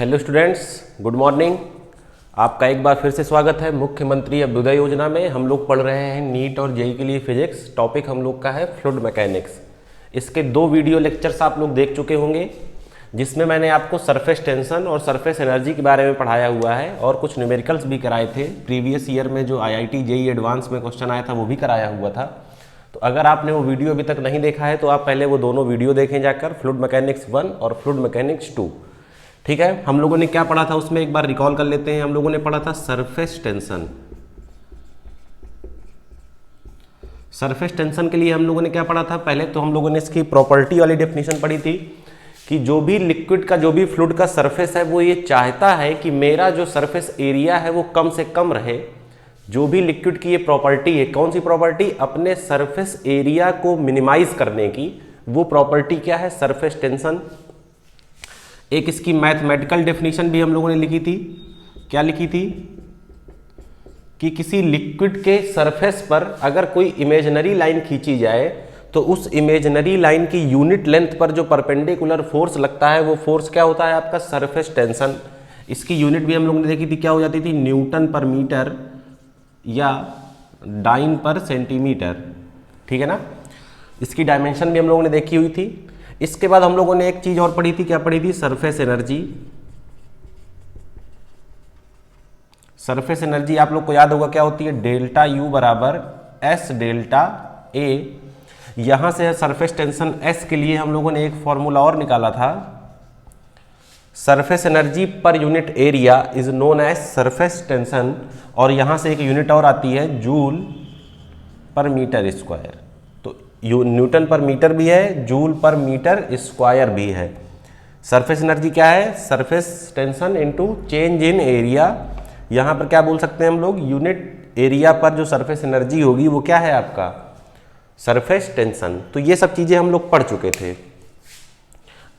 Hello students, good morning. आपका एक बार फिर से स्वागत है मुख्यमंत्री अभ्युदय योजना में। हम लोग पढ़ रहे हैं नीट और जेईई के लिए फिजिक्स। टॉपिक हम लोग का है फ्लूइड मैकेनिक्स। इसके 2 वीडियो लेक्चर्स आप लोग देख चुके होंगे, जिसमें मैंने आपको सरफेस टेंशन और सरफेस एनर्जी के बारे में पढ़ाया हुआ है और कुछ न्यूमेरिकल्स भी कराए थे। प्रीवियस ईयर में जो IIT जेईई एडवांस में क्वेश्चन आया था वो भी कराया हुआ था। तो अगर आपने वो वीडियो अभी तक नहीं देखा है तो आप पहले वो दोनों वीडियो देखें जाकर, फ्लूइड मैकेनिक्स 1 और फ्लूइड मैकेनिक्स 2। ठीक है, हम लोगों ने क्या पढ़ा था उसमें एक बार रिकॉल कर लेते हैं। हम लोगों ने पढ़ा था सरफेस टेंशन। सरफेस टेंशन के लिए हम लोगों ने क्या पढ़ा था? पहले तो हम लोगों ने इसकी प्रॉपर्टी वाली डेफिनेशन पढ़ी थी कि जो भी लिक्विड का, जो भी फ्लूइड का सरफेस है, वो ये चाहता है कि मेरा जो सरफेस एरिया है वो कम से कम रहे। जो भी लिक्विड की ये प्रॉपर्टी है, कौन सी प्रॉपर्टी? अपने सरफेस एरिया को मिनिमाइज करने की। वो प्रॉपर्टी क्या है? Surface tension. एक इसकी मैथमेटिकल डेफिनेशन भी हम लोगों ने लिखी थी। क्या लिखी थी? कि किसी लिक्विड के सरफेस पर अगर कोई इमेजिनरी लाइन खींची जाए तो उस इमेजिनरी लाइन की यूनिट लेंथ पर जो परपेंडिकुलर फोर्स लगता है वो फोर्स क्या होता है? आपका सरफेस टेंशन। इसकी यूनिट भी हम लोगों ने देखी थी, क्या हो जाती थी? न्यूटन पर मीटर या डाइन पर सेंटीमीटर। ठीक है ना? इसकी डायमेंशन भी हम लोगों ने देखी हुई थी। इसके बाद हम लोगों ने एक चीज और पढ़ी थी। क्या पढ़ी थी? Surface energy. सरफेस एनर्जी आप लोग को याद होगा क्या होती है? डेल्टा यू बराबर एस डेल्टा ए। यहां से सरफेस टेंशन एस के लिए हम लोगों ने एक फॉर्मूला और निकाला था। Surface energy per unit area is known as surface tension. और यहां से एक यूनिट और आती है, जूल पर मीटर स्क्वायर। तो न्यूटन पर मीटर भी है, जूल पर मीटर स्क्वायर भी है। सरफेस एनर्जी क्या है? Surface tension into change in area. यहां पर क्या बोल सकते हैं हम लोग? यूनिट एरिया पर जो सरफेस एनर्जी होगी वो क्या है आपका? Surface tension. तो ये सब चीजें हम लोग पढ़ चुके थे।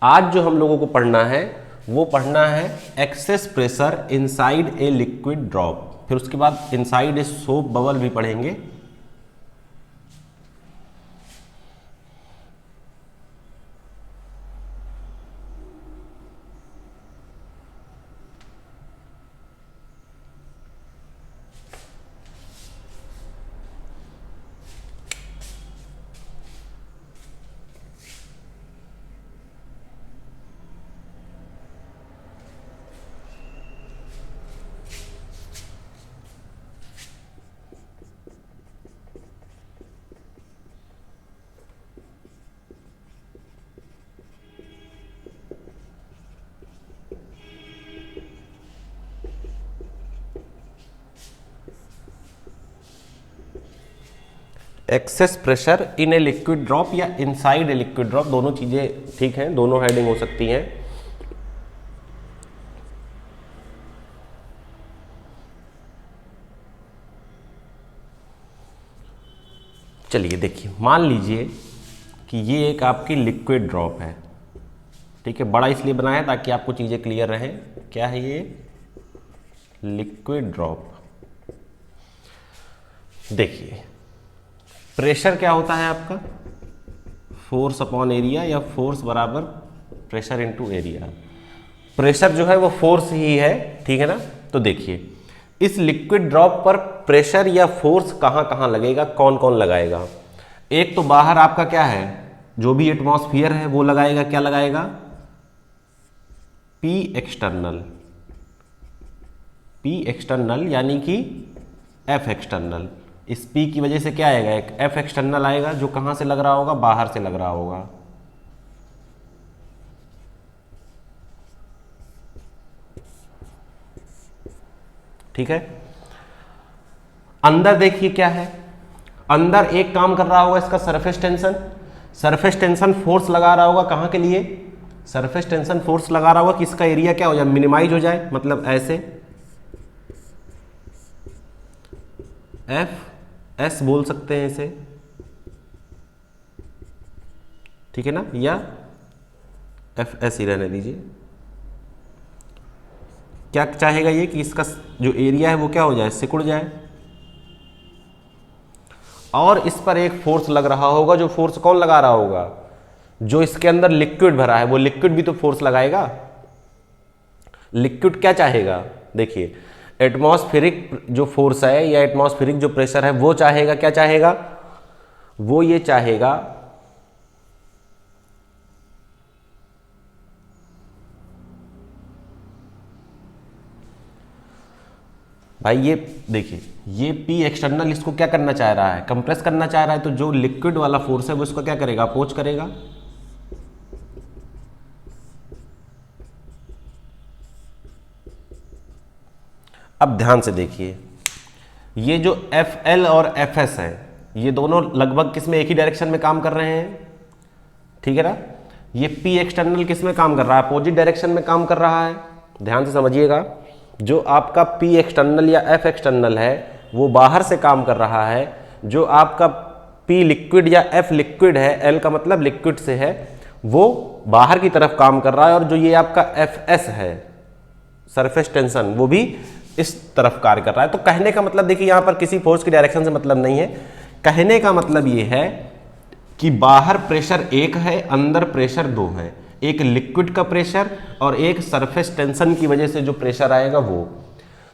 आज जो हम लोगों को पढ़ना है वो पढ़ना है excess pressure inside a liquid drop. फिर उसके बाद इनसाइड ए सोप बबल भी पढ़ेंगे। Excess pressure in a liquid drop या इनसाइड ए लिक्विड ड्रॉप, दोनों चीजें ठीक हैं, दोनों हेडिंग हो सकती हैं। चलिए देखिए, मान लीजिए कि ये एक आपकी लिक्विड ड्रॉप है। ठीक है, बड़ा इसलिए बनाया है ताकि आपको चीजें क्लियर रहें। क्या है ये? Liquid drop. देखिए, प्रेशर क्या होता है आपका? फोर्स अपॉन एरिया या फोर्स बराबर प्रेशर इनटू एरिया। प्रेशर जो है वो फोर्स ही है, ठीक है ना? तो देखिए, इस लिक्विड ड्रॉप पर प्रेशर या फोर्स कहां कहां लगेगा, कौन कौन लगाएगा? एक तो बाहर आपका क्या है, जो भी एटमॉस्फेयर है वो लगाएगा। क्या लगाएगा? P external. पी एक्सटर्नल यानी कि एफ एक्सटर्नल। इस पी की वजह से क्या आएगा? एक एफ एक्सटर्नल आएगा जो कहां से लग रहा होगा? बाहर से लग रहा होगा। ठीक है, अंदर देखिए क्या है। अंदर एक काम कर रहा होगा इसका surface tension. Surface tension force लगा रहा होगा कहां के लिए? सरफेस टेंशन फोर्स लगा रहा होगा कि इसका एरिया क्या हो जाए? मिनिमाइज हो जाए। मतलब ऐसे एफ एस बोल सकते हैं इसे, ठीक है ना? या एफ एस ही रहने दीजिए। क्या चाहेगा ये? कि इसका जो एरिया है वो क्या हो जाए? सिकुड़ जाए। और इस पर एक फोर्स लग रहा होगा। जो फोर्स कौन लगा रहा होगा? जो इसके अंदर लिक्विड भरा है वो लिक्विड भी तो फोर्स लगाएगा। लिक्विड क्या चाहेगा, देखिए एटमॉस्फेरिक जो फोर्स है या एटमॉस्फेरिक जो प्रेशर है वो चाहेगा, क्या चाहेगा, वो ये चाहेगा भाई, ये देखिए ये पी एक्सटर्नल इसको क्या करना चाह रहा है, कंप्रेस करना चाह रहा है, तो जो लिक्विड वाला फोर्स है वो इसको क्या करेगा, अपोज करेगा। अब ध्यान से देखिए, ये जो Fl और Fs है ये दोनों लगभग किस में, एक ही डायरेक्शन में काम कर रहे हैं, ठीक है ना। ये P एक्सटर्नल किस में काम कर रहा है, अपोजिट डायरेक्शन में काम कर रहा है। ध्यान से समझिएगा, जो आपका P एक्सटर्नल या F एक्सटर्नल है वो बाहर से काम कर रहा है, जो आपका P लिक्विड या F लिक्विड है, L का मतलब लिक्विड से है, वो बाहर की तरफ काम कर रहा है, और जो ये आपका Fs है सरफेस टेंशन वो भी इस तरफ कार्य कर रहा है। तो कहने का मतलब देखिए यहाँ पर किसी फोर्स की डायरेक्शन से मतलब नहीं है, कहने का मतलब ये है कि बाहर प्रेशर एक है, अंदर प्रेशर दो है, एक लिक्विड का प्रेशर और एक सरफेस टेंशन की वजह से जो प्रेशर आएगा वो।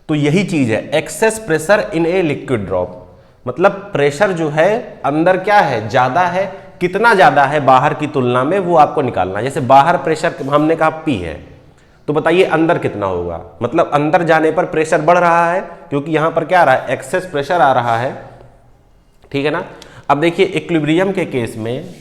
तो यही चीज है excess pressure in a liquid drop, मतलब प्रेशर जो है अंदर क्या है, ज्यादा है, कितना ज्यादा है बाहर की तुलना में वो आपको निकालना है। जैसे बाहर प्रेशर हमने कहा P है, तो बताइए अंदर कितना होगा, मतलब अंदर जाने पर प्रेशर बढ़ रहा है क्योंकि यहां पर क्या आ रहा है, एक्सेस प्रेशर आ रहा है, ठीक है ना। अब देखिए इक्विलिब्रियम के केस में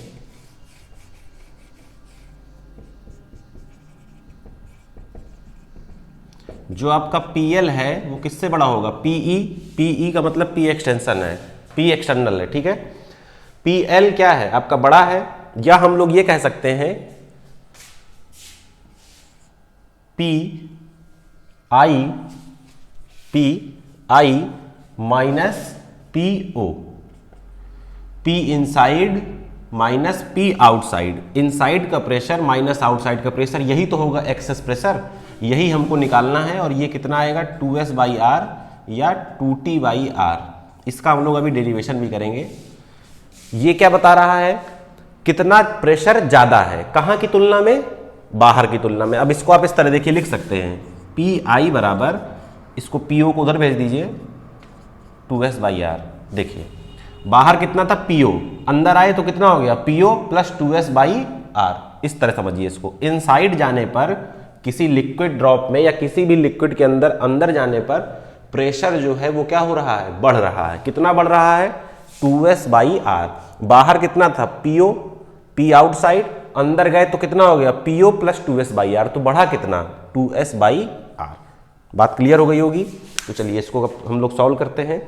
जो आपका PL है वो किससे बड़ा होगा, PE का मतलब P एक्सटेंशन है, P एक्सटर्नल है, ठीक है। PL क्या है आपका बड़ा है, या हम लोग ये कह सकते हैं PI minus PO, P inside minus P outside, inside का प्रेशर माइनस आउटसाइड का प्रेशर, यही तो होगा एक्सेस प्रेशर, यही हमको निकालना है। और ये कितना आएगा 2S/R या 2T/R, इसका हम लोग अभी डेरिवेशन भी करेंगे। ये क्या बता रहा है, कितना प्रेशर ज्यादा है, कहां की तुलना में, बाहर की तुलना में। अब इसको आप इस तरह देखिए लिख सकते हैं, PI बराबर, इसको PO को उधर भेज दीजिए 2S/R। देखिए बाहर कितना था PO, अंदर आए तो कितना हो गया PO प्लस 2S/R, इस तरह समझिए इसको। इनसाइड जाने पर किसी लिक्विड ड्रॉप में या किसी भी लिक्विड के अंदर जाने पर प्रेशर जो है वो क्या हो रहा है, बढ़ रहा है। कितना बढ़ रहा है 2S/R। बाहर कितना था PO, P आउटसाइड, अंदर गए तो कितना हो गया PO प्लस 2S/R, तो बढ़ा कितना 2S/R। बात क्लियर हो गई होगी। तो चलिए इसको हम लोग सॉल्व करते हैं।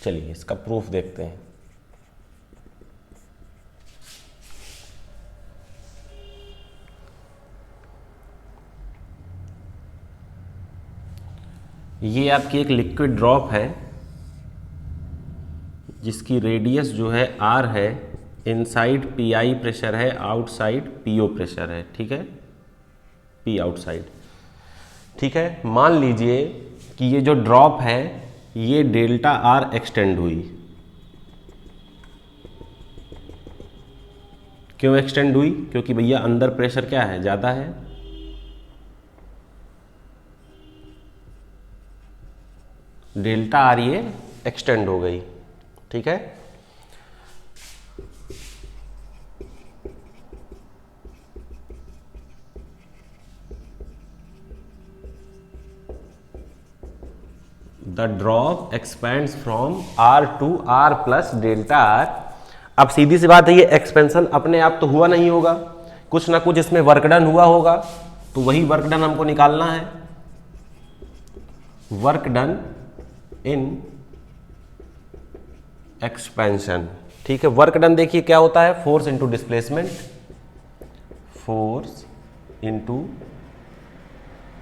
चलिए इसका प्रूफ देखते हैं। ये आपकी एक लिक्विड ड्रॉप है जिसकी रेडियस जो है R है, इनसाइड PI प्रेशर है, आउटसाइड PO प्रेशर है, ठीक है, P आउटसाइड, ठीक है। मान लीजिए कि ये जो ड्रॉप है ये डेल्टा R एक्सटेंड हुई। क्यों एक्सटेंड हुई, क्योंकि भैया अंदर प्रेशर क्या है, ज़्यादा है। डेल्टा R ये एक्सटेंड हो गई, ठीक है। The drop expands from R to R plus delta R। अब सीधी सी बात है, ये एक्सपेंशन अपने आप तो हुआ नहीं होगा, कुछ ना कुछ इसमें वर्क डन हुआ होगा, तो वही वर्क डन हमको निकालना है। वर्क डन इन एक्सपेंशन, ठीक है। वर्क डन देखिए क्या होता है, force into displacement, force into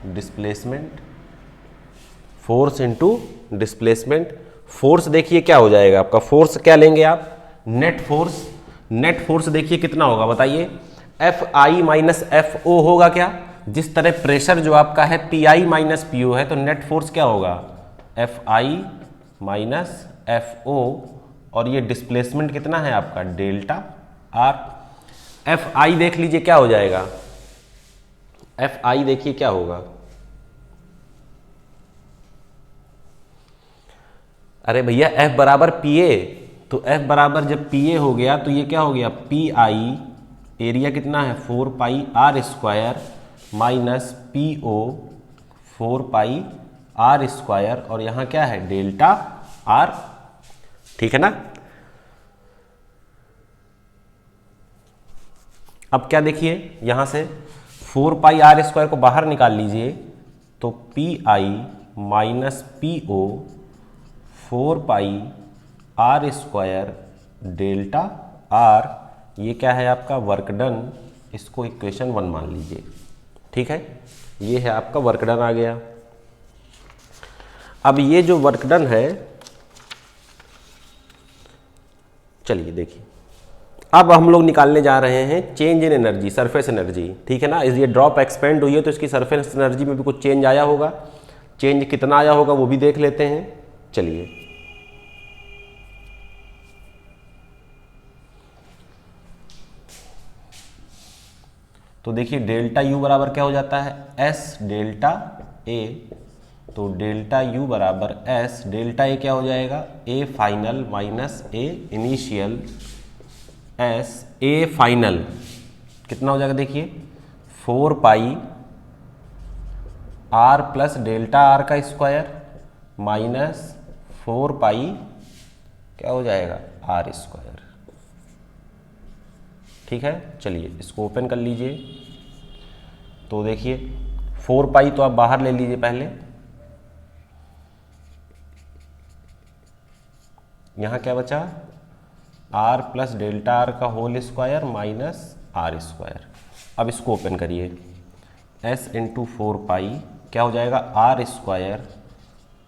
displacement, force into displacement. Force देखिए क्या हो जाएगा आपका, फोर्स क्या लेंगे आप, नेट फोर्स। नेट फोर्स देखिए कितना होगा बताइए, F I minus F O होगा क्या। जिस तरह प्रेशर जो आपका है P I minus P O है, तो नेट फोर्स क्या होगा, F I minus F O, और ये डिस्प्लेसमेंट कितना है आपका, डेल्टा आर। एफ आई देख लीजिए क्या हो जाएगा, एफ आई देखिए क्या होगा, अरे भैया एफ बराबर पी ए, तो एफ बराबर जब पी ए हो गया तो ये क्या हो गया, पी आई, एरिया कितना है 4 pi R square minus P O 4 pi R square, और यहाँ क्या है डेल्टा आर, ठीक है ना। अब क्या देखिए यहां से 4 पाई आर स्क्वायर को बाहर निकाल लीजिए, तो P I minus P O 4 pi R square delta R, ये क्या है आपका वर्क डन, इसको इक्वेशन 1 मान लीजिए, ठीक है। ये है आपका वर्क डन आ गया। अब ये जो वर्क डन है, चलिए देखिए, अब हम लोग निकालने जा रहे हैं change in energy, surface energy, ठीक है ना। इस ये ड्रॉप एक्सपेंड हुई है तो इसकी सरफेस एनर्जी में भी कुछ चेंज आया होगा, चेंज कितना आया होगा वो भी देख लेते हैं, चलिए। तो देखिए डेल्टा यू बराबर क्या हो जाता है, एस डेल्टा ए, तो डेल्टा यू बराबर एस डेल्टा ए क्या हो जाएगा, A final minus A initial, S A final कितना हो जाएगा देखिए 4 pi are plus delta R का स्क्वायर माइनस 4 पाई क्या हो जाएगा आर स्क्वायर, ठीक है। चलिए इसको ओपन कर लीजिए, तो देखिए 4 पाई तो आप बाहर ले लीजिए पहले, यहाँ क्या बचा आर प्लस डेल्टा आर का whole square minus R square. अब इसको ओपन करिए, एस इंटू 4 पाई क्या हो जाएगा R square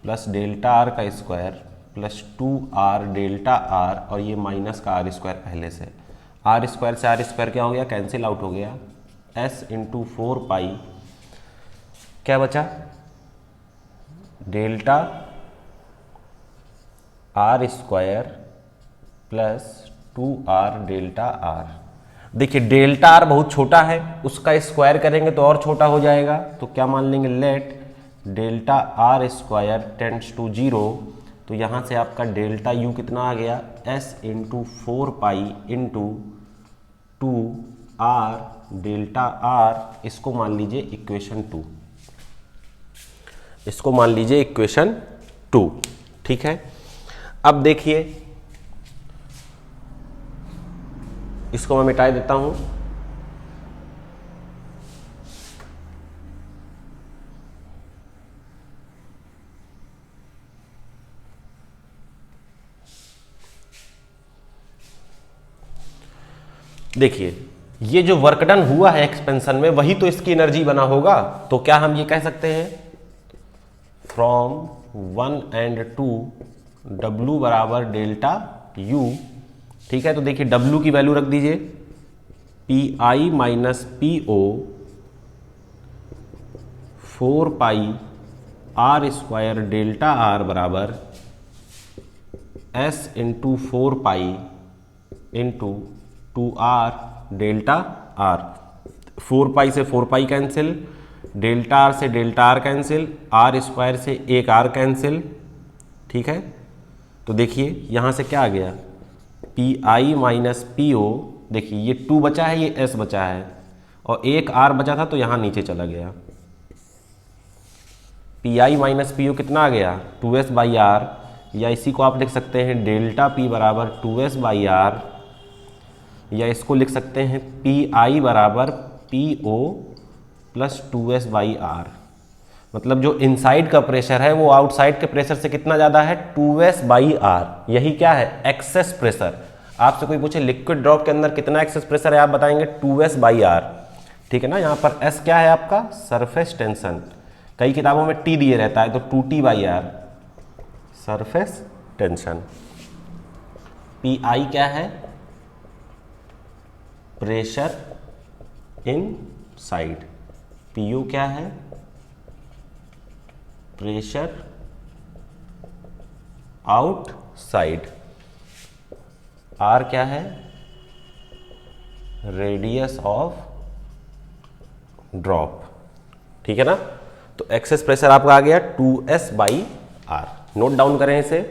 plus delta R का square plus 2 R delta R, और ये माइनस का आर स्क्वायर पहले से, आर स्क्वायर से आर स्क्वायर क्या हो गया कैंसिल आउट हो गया, एस इंटू 4 पाई क्या बचा delta R square plus 2 R delta are. देखिए डेल्टा आर बहुत छोटा है, उसका स्क्वायर करेंगे तो और छोटा हो जाएगा, तो क्या मान लेंगे let delta R square tends to 0, तो यहाँ से आपका डेल्टा यू कितना आ गया S into 4 pi into 2 R delta are, इसको मान लीजिए इक्वेशन 2, इसको मान लीजिए इक्वेशन 2, ठीक है। अब देखिए इसको मैं मिटा देता हूं, देखिए ये जो वर्क डन हुआ है एक्सपेंशन में वही तो इसकी एनर्जी बना होगा, तो क्या हम ये कह सकते हैं फ्रॉम 1 and 2 W बराबर डेल्टा U, ठीक है। तो देखिए W की वैल्यू रख दीजिए P I minus P O 4 pi R square delta R बराबर S into 4 pi into 2 R delta R, 4 pi से 4 पाई कैंसिल, डेल्टा आर से delta R cancel, R square से एक आर कैंसिल, ठीक है। तो देखिए यहाँ से क्या आ गया P I minus P O, देखिए ये 2 बचा है, ये एस बचा है, और एक आर बचा था तो यहाँ नीचे चला गया, P I minus P O कितना आ गया 2s बाई आर, या इसी को आप लिख सकते हैं डेल्टा पी बराबर 2s बाई आर, या इसको लिख सकते हैं पी आई बराबर P O plus 2s by R. मतलब जो इनसाइड का प्रेशर है वो आउटसाइड के प्रेशर से कितना ज़्यादा है 2s बाई आर, यही क्या है एक्सेस प्रेशर। आपसे कोई पूछे लिक्विड ड्रॉप के अंदर कितना एक्सेस प्रेशर है, आप बताएंगे 2s बाई आर। ठीक है ना। यहाँ पर एस क्या है आपका, सरफेस टेंशन, कई किताबों में टी दिए रहता है, तो 2T/R surface tension. P I क्या है, pressure in side. P U क्या है, प्रेशर आउटसाइड। आर क्या है, रेडियस ऑफ ड्रॉप। ठीक है ना। तो एक्सेस प्रेशर आपका आ गया 2S/R। नोट डाउन करें इसे।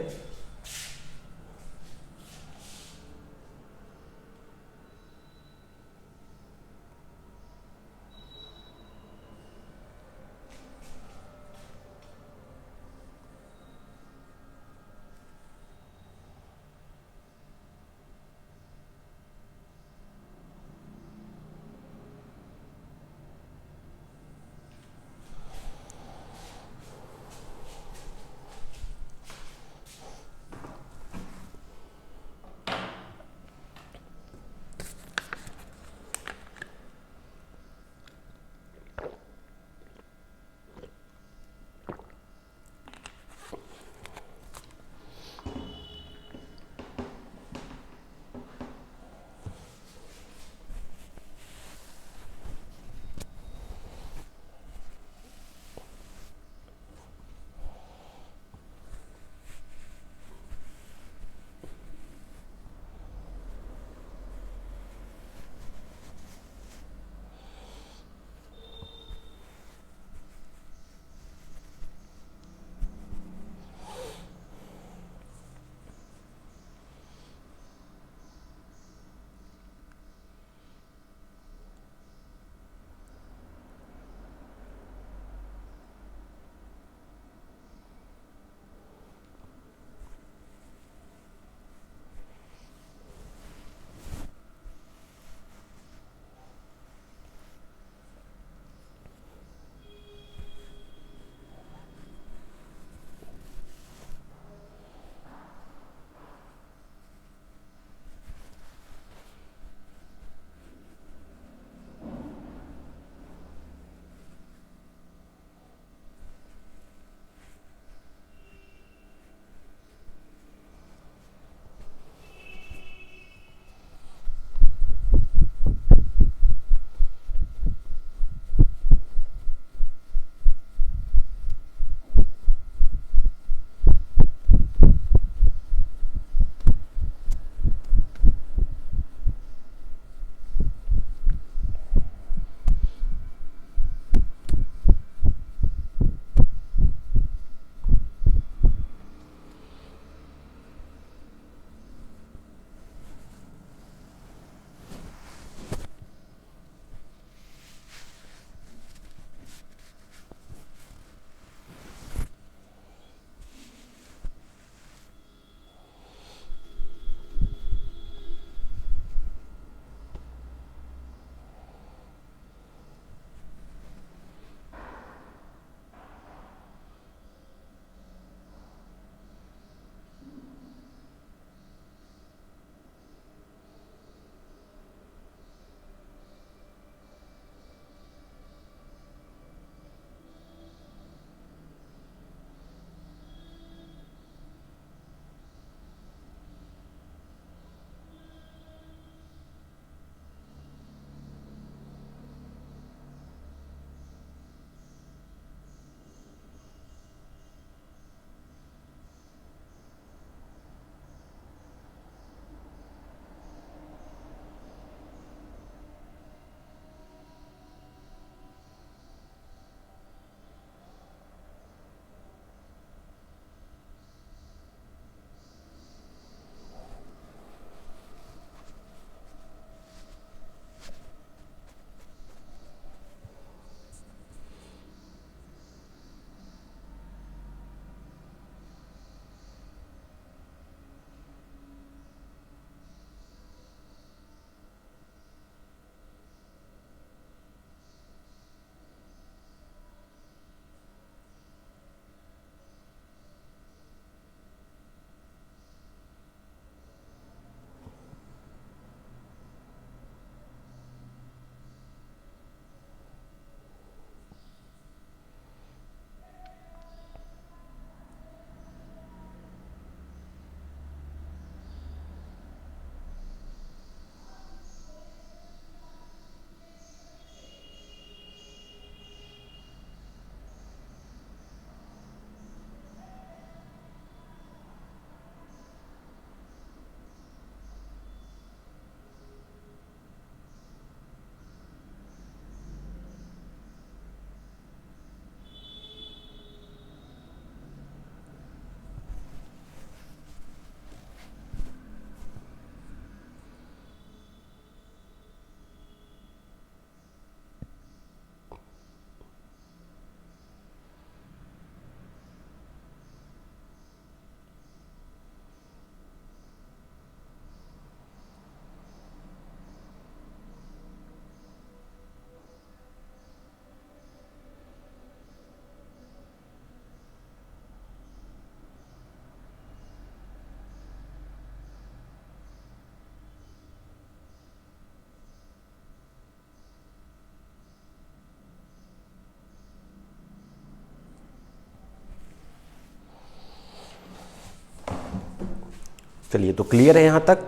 चलिए तो क्लियर है यहाँ तक।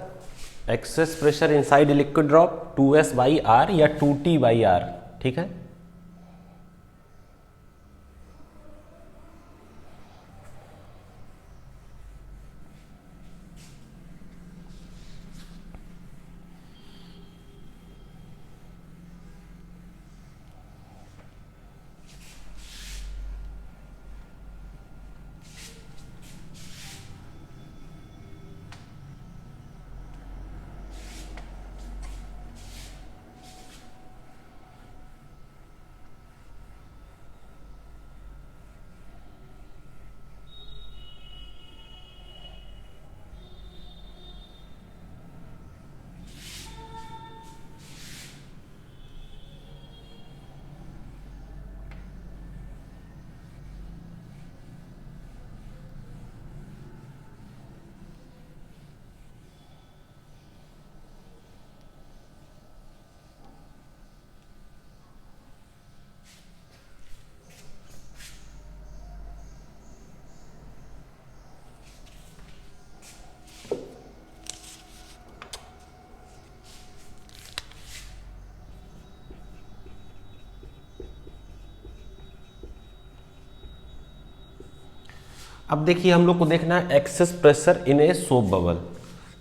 Excess pressure inside liquid drop 2S/R या 2T/R, ठीक है। अब देखिए हम लोग को देखना है excess pressure in a soap bubble.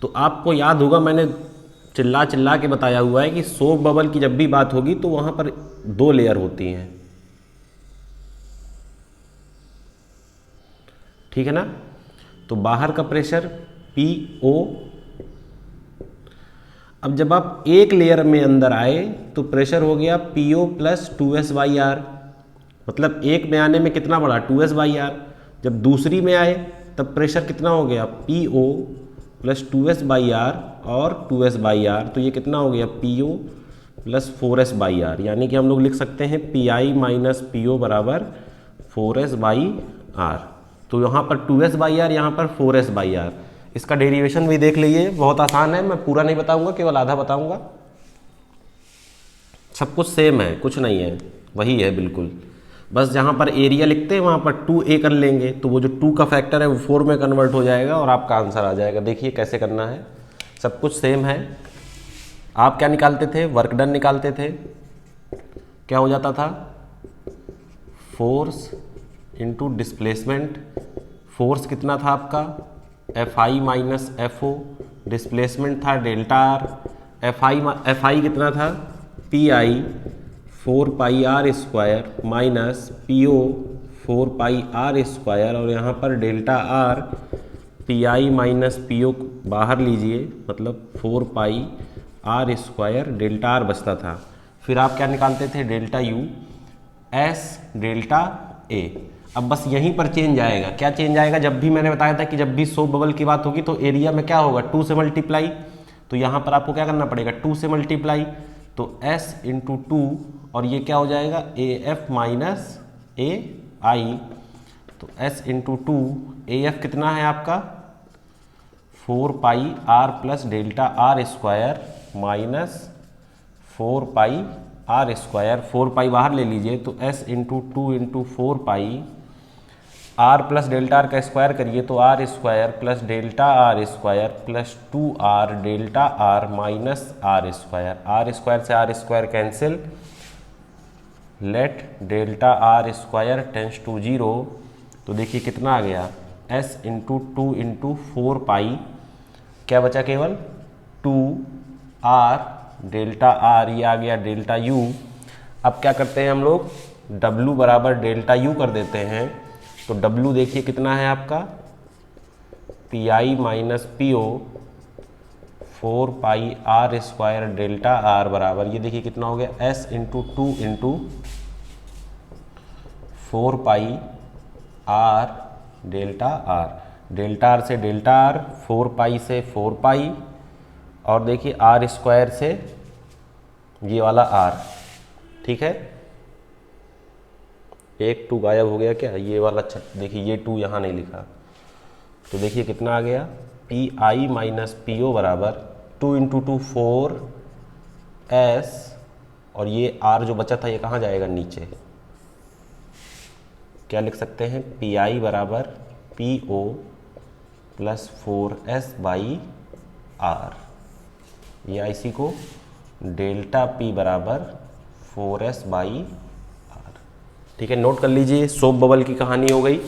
तो आपको याद होगा मैंने चिल्ला चिल्ला के बताया हुआ है कि सोप बबल की जब भी बात होगी तो वहां पर 2 लेयर होती हैं, ठीक है ना। तो बाहर का प्रेशर PO, अब जब आप एक लेयर में अंदर आए तो प्रेशर हो गया PO प्लस 2S/R, मतलब एक में आने में कितना बढ़ा 2S/R। जब दूसरी में आए तब प्रेशर कितना हो गया PO प्लस 2S/R और 2S/R, तो ये कितना हो गया PO प्लस 4S/R, यानी कि हम लोग लिख सकते हैं PI माइनस PO बराबर 4S/R। तो यहाँ पर 2S/R, यहाँ पर 4S/R। इसका डेरिवेशन भी देख लीजिए, बहुत आसान है, मैं पूरा नहीं बताऊंगा, केवल आधा बताऊंगा। सब कुछ सेम है, कुछ नहीं है, वही है बिल्कुल। बस जहाँ पर एरिया लिखते हैं वहाँ पर 2A कर लेंगे, तो वो जो 2 का फैक्टर है वो 4 में कन्वर्ट हो जाएगा और आपका आंसर आ जाएगा। देखिए कैसे करना है, सब कुछ सेम है। आप क्या निकालते थे, वर्क डन निकालते थे, क्या हो जाता था फोर्स इनटू डिस्प्लेसमेंट। फोर्स कितना था आपका Fi माइनस FO, डिस्प्लेसमेंट था डेल्टा R। Fi कितना था PI 4πr² minus PO 4πr², और यहाँ पर delta R PI minus PO बाहर लीजिए, मतलब 4πr² डेल्टा R बचता था। फिर आप क्या निकालते थे delta U S delta A। अब बस यहीं पर चेंज आएगा, क्या चेंज आएगा, जब भी मैंने बताया था कि जब भी सोप बबल की बात होगी तो एरिया में क्या होगा 2 से मल्टीप्लाई, तो यहाँ पर आपको क्या करना पड़ेगा 2 से मल्टीप्लाई, तो S इंटू 2 और ये क्या हो जाएगा AF माइनस AI, तो S इंटू 2 AF कितना है आपका 4πr plus delta R² minus 4πr², 4π बाहर ले लीजिए, तो S into 2 into 4π, R plus delta R का स्क्वायर करिए तो R² plus delta R² plus 2R delta R minus R², R² से R² cancel, let delta R² tends to 0, तो देखिए कितना आ गया S इंटू 2 इंटू 4π, क्या बचा केवल 2R डेल्टा R, ये आ गया डेल्टा U। अब क्या करते हैं हम लोग W बराबर डेल्टा U कर देते हैं, तो W देखिए कितना है आपका PI minus PO 4πr² delta R बराबर, ये देखिए कितना हो गया S into 2 into 4πr delta R, delta R से डेल्टा R, 4π से 4π, और देखिए R² से ये वाला R, ठीक है। एक 2 गायब हो गया क्या, ये वाला, देखिए ये 2 यहाँ नहीं लिखा, तो देखिए कितना आ गया PI माइनस PO बराबर 2 इंटू 2 4S, और ये R जो बचा था ये कहाँ जाएगा नीचे, क्या लिख सकते हैं PI बराबर PO प्लस 4s/r, या इसी को डेल्टा P बराबर 4s/r। ठीक है, नोट कर लीजिए, सोप बबल की कहानी हो गई।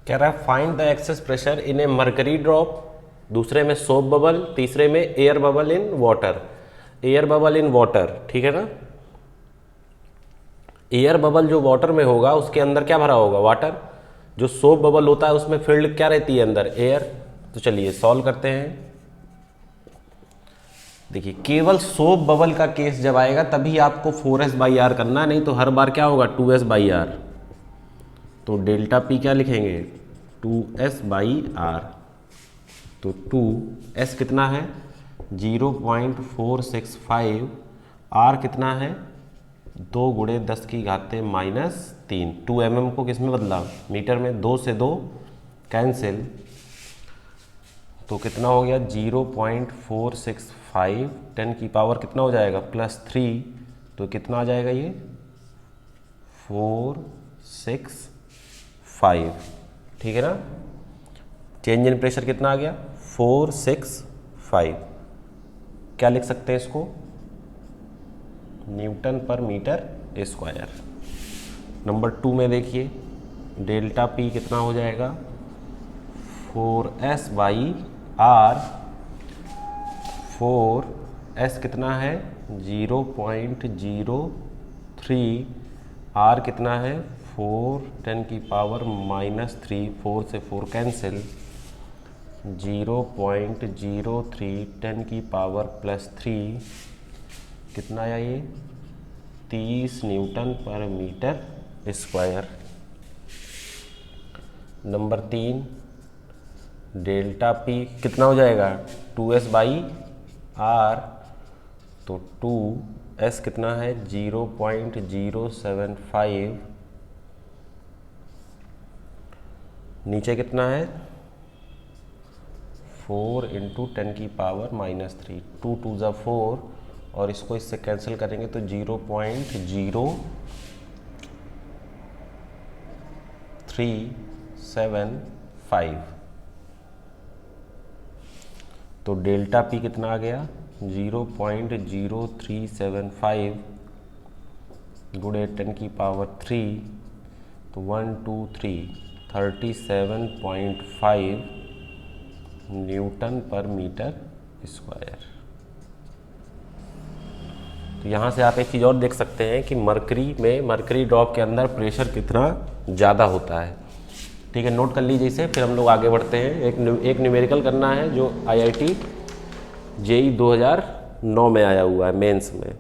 कह रहा है find the excess pressure in A mercury drop, दूसरे में सोप बबल, तीसरे में air bubble in water. Air bubble in water, ठीक है ना। एयर बबल जो वाटर में होगा उसके अंदर क्या भरा होगा, वाटर। जो सोप बबल होता है उसमें फील्ड क्या रहती है अंदर, एयर। तो चलिए सॉल्व करते हैं। देखिए केवल सोप बबल का केस जब आएगा तभी आपको 4s/r करना है, नहीं तो हर बार क्या होगा 2s/r। तो डेल्टा पी क्या लिखेंगे 2s/r। तो 2s कितना है 0.465, r कितना है 2 × 10⁻³ 2 mm को किस में बदला, मीटर में। 2 से 2 कैंसिल, तो कितना हो गया 0.465, 10 की पावर कितना हो जाएगा +3, तो कितना आ जाएगा ये 465, ठीक है ना। चेंज इन प्रेशर कितना आ गया 465। क्या लिख सकते हैं इसको, Nm/m²। नंबर 2 में देखिए डेल्टा पी कितना हो जाएगा 4s/r। 4s कितना है 0.03, r कितना है 4 10⁻³ 4 से 4 कैंसिल, 0.03 10⁻+3 कितना आया ये 30 Nm/m²। नंबर 3 डेल्टा पी कितना हो जाएगा 2s/r। तो 2s कितना है 0.075, नीचे कितना है 4 × 10⁻³ 2 2 ज़ा 4, और इसको इससे कैंसिल करेंगे तो 0.0375। तो डेल्टा पी कितना आ गया 0.0375 गुणे 10⁻³, तो 1 2 3 37.5 Nm/m²। तो यहाँ से आप एक चीज़ और देख सकते हैं कि मरकरी ड्रॉप के अंदर प्रेशर कितना ज़्यादा होता है, ठीक है। नोट कर लीजिए इसे, फिर हम लोग आगे बढ़ते हैं। एक न्यूमेरिकल करना है जो IIT JEE 2009 में आया हुआ है मेंस में।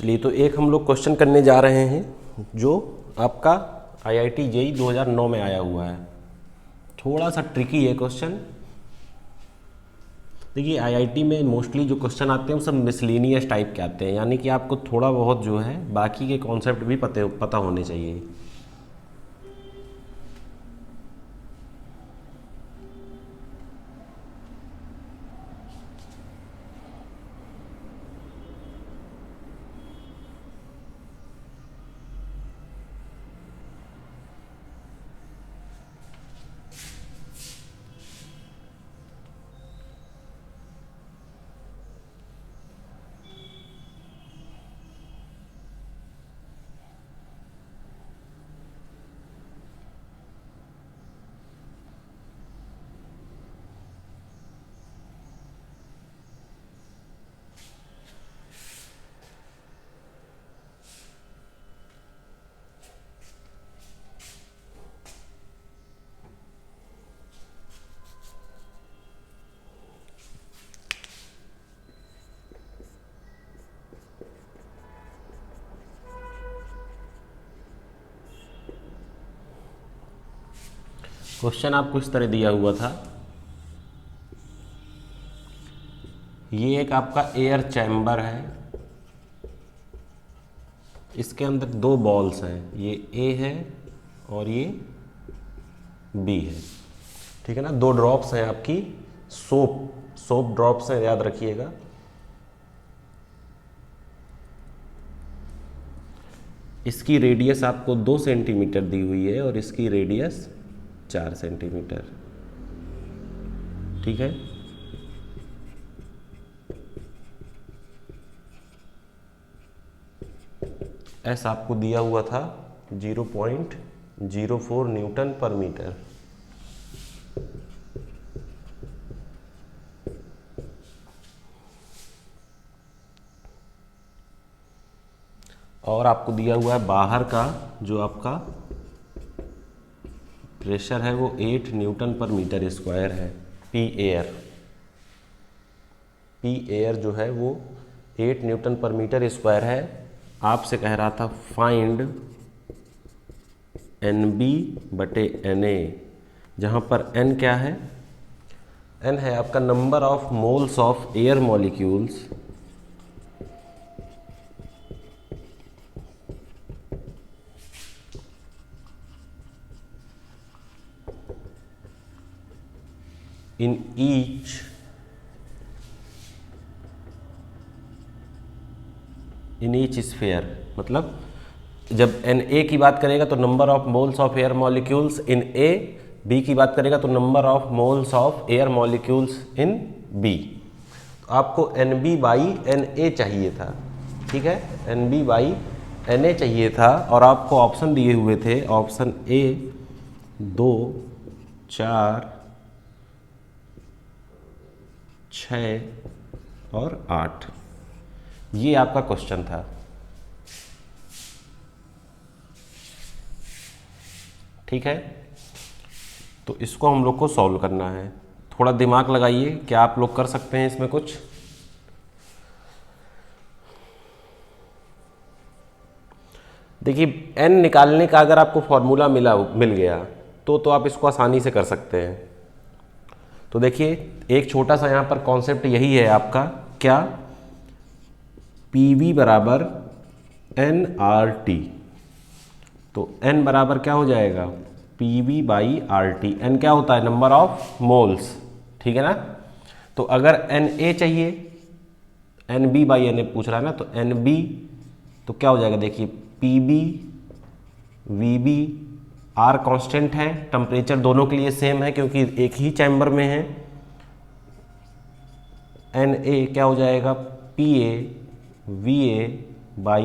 चलिए, तो एक हम लोग क्वेश्चन करने जा रहे हैं जो आपका IIT JEE 2009 में आया हुआ है। थोड़ा सा ट्रिकी है क्वेश्चन। देखिए, IIT में मोस्टली जो क्वेश्चन आते हैं वो सब मिसलिनियस टाइप के आते हैं, यानी कि आपको थोड़ा बहुत जो है बाकी के कॉन्सेप्ट भी पता होने चाहिए। क्वेश्चन आपको इस तरह दिया हुआ था, ये एक आपका एयर चैम्बर है, इसके अंदर दो बॉल्स हैं, ये ए है और ये बी है, ठीक है ना। दो ड्रॉप्स हैं आपकी सोप ड्रॉप्स हैं, याद रखिएगा। इसकी रेडियस आपको 2 सेंटीमीटर दी हुई है और इसकी रेडियस 4 सेंटीमीटर, ठीक है। एस आपको दिया हुआ था 0.04 न्यूटन पर मीटर। और आपको दिया हुआ है बाहर का जो आपका प्रेशर है वो 8 न्यूटन पर मीटर स्क्वायर है। पी एयर जो है वो 8 न्यूटन पर मीटर स्क्वायर है। आपसे कह रहा था फाइंड NB/NA, जहाँ पर N क्या है? N है आपका number of moles of air molecules in each sphere. मतलब जब Na की बात करेगा तो number of moles of air molecules in A, B की बात करेगा तो number of moles of air molecules in B। तो आपको NB/NA चाहिए था, ठीक है, NB/NA चाहिए था। और आपको ऑप्शन दिए हुए थे, ऑप्शन A 2, 4, 6 और 8। ये आपका क्वेश्चन था, ठीक है। तो इसको हम लोग को सॉल्व करना है। थोड़ा दिमाग लगाइए, क्या आप लोग कर सकते हैं इसमें कुछ? देखिए, n निकालने का अगर आपको फॉर्मूला मिल गया तो आप इसको आसानी से कर सकते हैं। तो देखिए, एक छोटा सा यहाँ पर कॉन्सेप्ट यही है आपका, क्या? PV बराबर nRT। तो n बराबर क्या हो जाएगा? PV/RT। n क्या होता है? नंबर ऑफ मोल्स, ठीक है ना। तो अगर Na चाहिए, NB/NA पूछ रहा है ना, तो NB तो क्या हो जाएगा? देखिए, PB VB R कांस्टेंट है, टेम्परेचर दोनों के लिए सेम है क्योंकि एक ही चैम्बर में है। Na क्या हो जाएगा? PA VA/RT।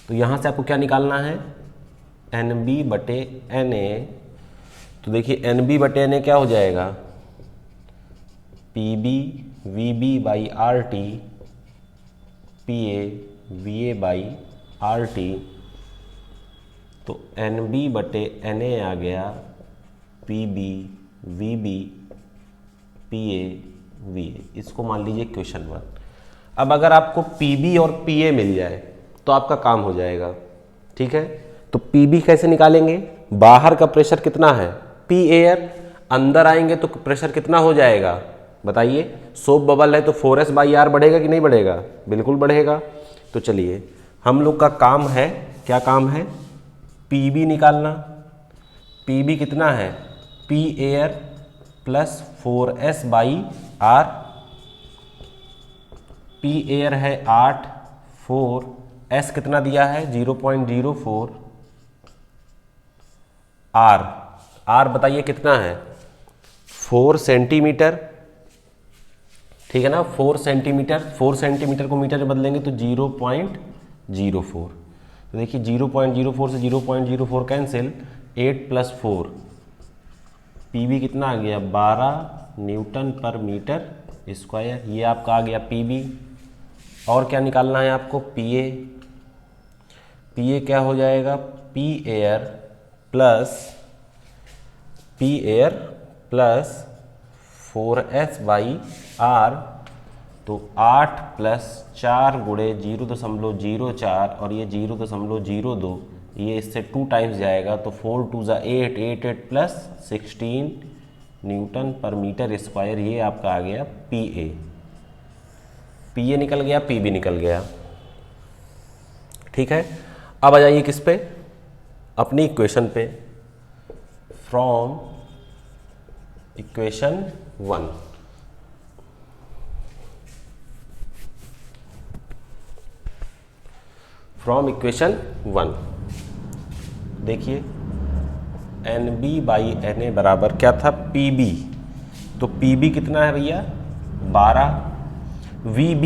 तो यहाँ से आपको क्या निकालना है? NB/NA। तो देखिए, NB/NA क्या हो जाएगा? PB VB/RT PA VA/RT। तो NB/NA आ गया PB VB PA VA। इसको मान लीजिए क्वेश्चन 1। अब अगर आपको पीबी और पीए मिल जाए तो आपका काम हो जाएगा, ठीक है। तो पीबी कैसे निकालेंगे, बाहर का प्रेशर कितना है पी एयर, अंदर आएंगे तो प्रेशर कितना हो जाएगा बताइए, सोप बबल है तो 4s/r बढ़ेगा कि नहीं बढ़ेगा, बिल्कुल बढ़ेगा। तो चलिए हम लोग का काम है, क्या काम है, पीबी निकालना। पीबी कितना है, P air plus 4s/r, P air है 8, 4 एस कितना दिया है 0.04, आर, आर बताइए कितना है 4 सेंटीमीटर, ठीक है ना, 4 सेंटीमीटर, 4 सेंटीमीटर को मीटर में बदलेंगे तो 0.04। तो देखिए 0.04 से 0.04 कैंसिल, 8 + 4, पीबी कितना आ गया 12 न्यूटन पर मीटर स्क्वायर, ये आपका आ गया पीबी। और क्या निकालना है आपको, पीए। पीए क्या हो जाएगा, पी एयर प्लस 4s/r, तो 8 + 4 गुणे 0.04 और ये 0.02, ये इससे 2 टाइम्स जाएगा तो 4 × 2 = 8, 8 + 16 न्यूटन पर मीटर स्क्वायर, ये आपका आ गया पीए। पीए निकल गया, पीबी निकल गया, ठीक है। अब आ जाइए किस पे, अपनी इक्वेशन पे, फ्रॉम इक्वेशन 1। फ्रॉम इक्वेशन 1 देखिए NB/NA बराबर क्या था, PB, तो PB कितना है भैया 12, VB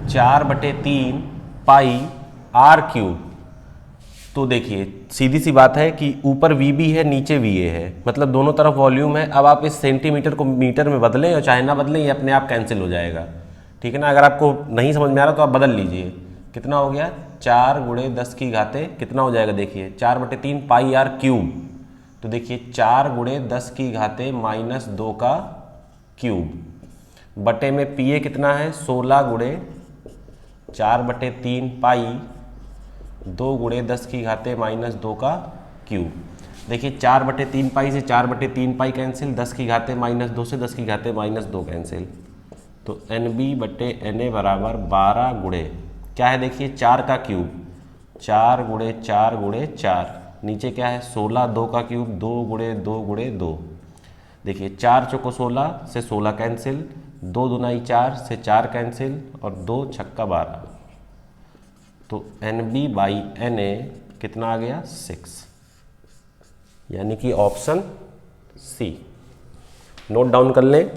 4/3 पाई r³। तो देखिए सीधी सी बात है कि ऊपर VB है नीचे VA है, मतलब दोनों तरफ वॉल्यूम है। अब आप इस सेंटीमीटर को मीटर में बदलें और चाहे ना बदलें, ये अपने आप कैंसिल हो जाएगा, ठीक है ना। अगर आपको नहीं समझ में आ रहा तो आप बदल लीजिए, कितना हो गया 4 × 10⁻, कितना हो जाएगा देखिए 4/3 पाई r³। तो देखिए 4 × 10⁻² बटे में पीए कितना है 16 × 4/3 पाई 2 × 10⁻²। देखिए 4/3 पाई से 4/3 पाई कैंसिल, 10⁻² से 10⁻² कैंसिल, तो NB/NA बराबर 12 गुणे क्या है देखिए 4 का क्यूब, 4 × 4 × 4, नीचे क्या है 16, 2 का क्यूब 2 × 2 × 2। देखिए 4 चौको 16 से 16 कैंसिल, 2 दूनाई 4 से 4 कैंसिल और 2 छक्का 12, तो NB/NA कितना आ गया 6, यानी कि ऑप्शन सी। नोट डाउन कर लें।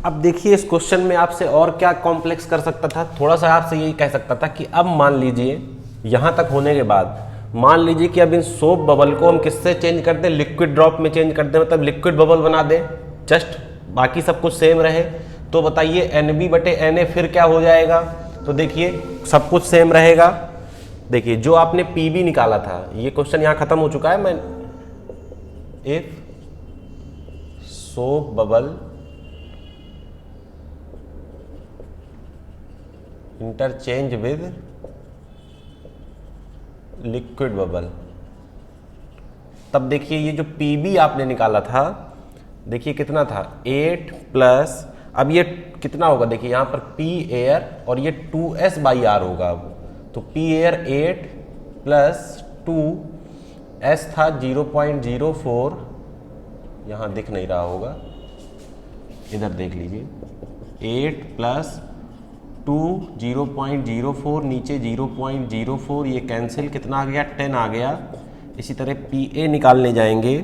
अब देखिए इस क्वेश्चन में आपसे और क्या कॉम्प्लेक्स कर सकता था, थोड़ा सा आपसे यही कह सकता था कि अब मान लीजिए यहाँ तक होने के बाद मान लीजिए कि अब इन सोप बबल को हम किससे चेंज कर दें, लिक्विड ड्रॉप में चेंज कर दें, मतलब लिक्विड बबल बना दें, जस्ट बाकी सब कुछ सेम रहे। तो बताइए NB/Na फिर क्या हो जाएगा। तो देखिए सब कुछ सेम रहेगा। देखिए जो आपने PB निकाला था, ये क्वेश्चन यहाँ खत्म हो चुका है। मैं if soap bubble interchange with liquid bubble, तब देखिए ये जो PB आपने निकाला था, देखिए कितना था 8 प्लस, अब ये कितना होगा, देखिए यहाँ पर P एयर और ये 2S/R होगा। अब तो P एयर 8 प्लस 2S था 0.04, यहाँ दिख नहीं रहा होगा, इधर देख लीजिए, 8 प्लस 2 0.04, नीचे 0.04, ये कैंसिल, कितना आ गया 10 आ गया। इसी तरह PA निकालने जाएंगे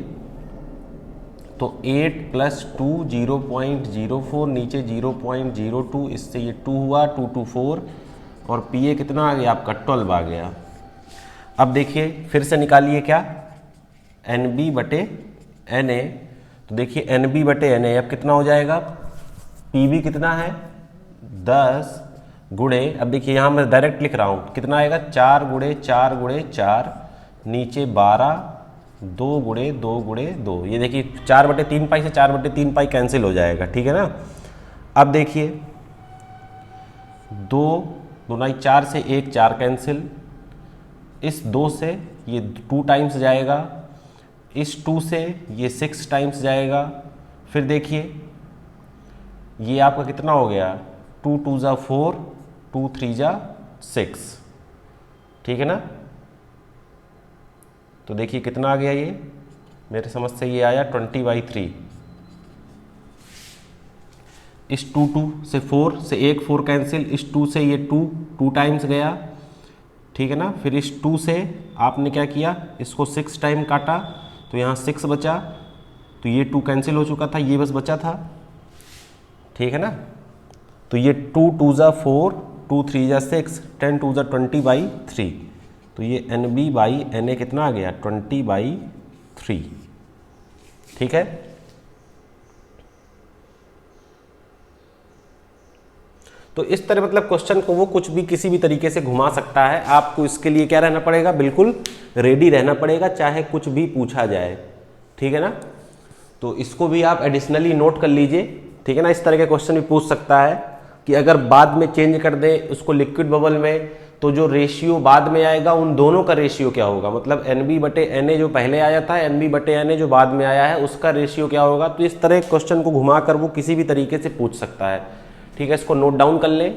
तो 8 प्लस 2 0.04, नीचे 0.02, इससे ये 2 हुआ, 2 2 4, और PA कितना आ गया आपका 12 आ गया। अब देखिए फिर से निकालिए क्या, NB/Na। तो देखिए NB/Na अब कितना हो जाएगा, PB कितना है 10 गुणे, अब देखिए यहाँ मैं डायरेक्ट लिख रहा हूँ, कितना आएगा 4 गुणे 4 गुणे 4, नीचे 12, 2 गुणे 2 गुणे 2, ये देखिए 4/3 पाई से 4/3 पाई कैंसिल हो जाएगा, ठीक है ना। अब देखिए 2 दूनाई 4 से 1 4 कैंसिल, इस 2 से ये 2 टाइम्स जाएगा, इस 2 से ये 6 टाइम्स जाएगा। फिर देखिए ये आपका कितना हो गया, 2 2 जा 4, 2 3 जा 6, ठीक है ना। तो देखिए कितना आ गया, ये मेरे समझ से ये आया 20/3। इस 2 2 से 4 से 1 4 कैंसिल, इस 2 से ये 2 टाइम्स गया, ठीक है ना। फिर इस 2 से आपने क्या किया, इसको 6 टाइम काटा, तो यहाँ 6 बचा, तो ये 2 कैंसिल हो चुका था, ये बस बचा था, ठीक है ना। तो ये 2 2 जा 4, 2 3 जा 6, 10 2 जा 20/3, तो ये NB/Na कितना आ गया 20/3, ठीक है। तो इस तरह मतलब क्वेश्चन को वो कुछ भी किसी भी तरीके से घुमा सकता है। आपको इसके लिए क्या रहना पड़ेगा, बिल्कुल रेडी रहना पड़ेगा, चाहे कुछ भी पूछा जाए, ठीक है ना। तो इसको भी आप एडिशनली नोट कर लीजिए, ठीक है ना। इस तरह के क्वेश्चन भी पूछ सकता है कि अगर बाद में चेंज कर दे उसको लिक्विड बबल में, तो जो रेशियो बाद में आएगा उन दोनों का रेशियो क्या होगा, मतलब NB/Na जो पहले आया था, NB/Na जो बाद में आया है, उसका रेशियो क्या होगा। तो इस तरह क्वेश्चन को घुमाकर वो किसी भी तरीके से पूछ सकता है, ठीक है। इसको नोट डाउन कर लें।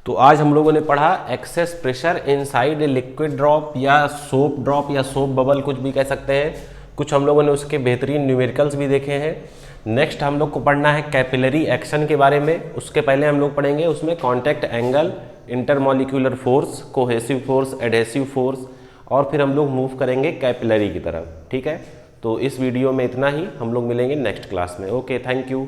तो आज हम लोगों ने पढ़ा excess pressure inside a liquid drop या सोप ड्रॉप या सोप बबल, कुछ भी कह सकते हैं। कुछ हम लोगों ने उसके बेहतरीन न्यूमेरिकल्स भी देखे हैं। नेक्स्ट हम लोग को पढ़ना है कैपिलरी एक्शन के बारे में। उसके पहले हम लोग पढ़ेंगे उसमें contact angle, intermolecular force, cohesive force, adhesive force, और फिर हम लोग मूव करेंगे कैपिलरी की तरफ, ठीक है। तो इस वीडियो में इतना ही, हम लोग मिलेंगे नेक्स्ट क्लास में। Okay, thank you.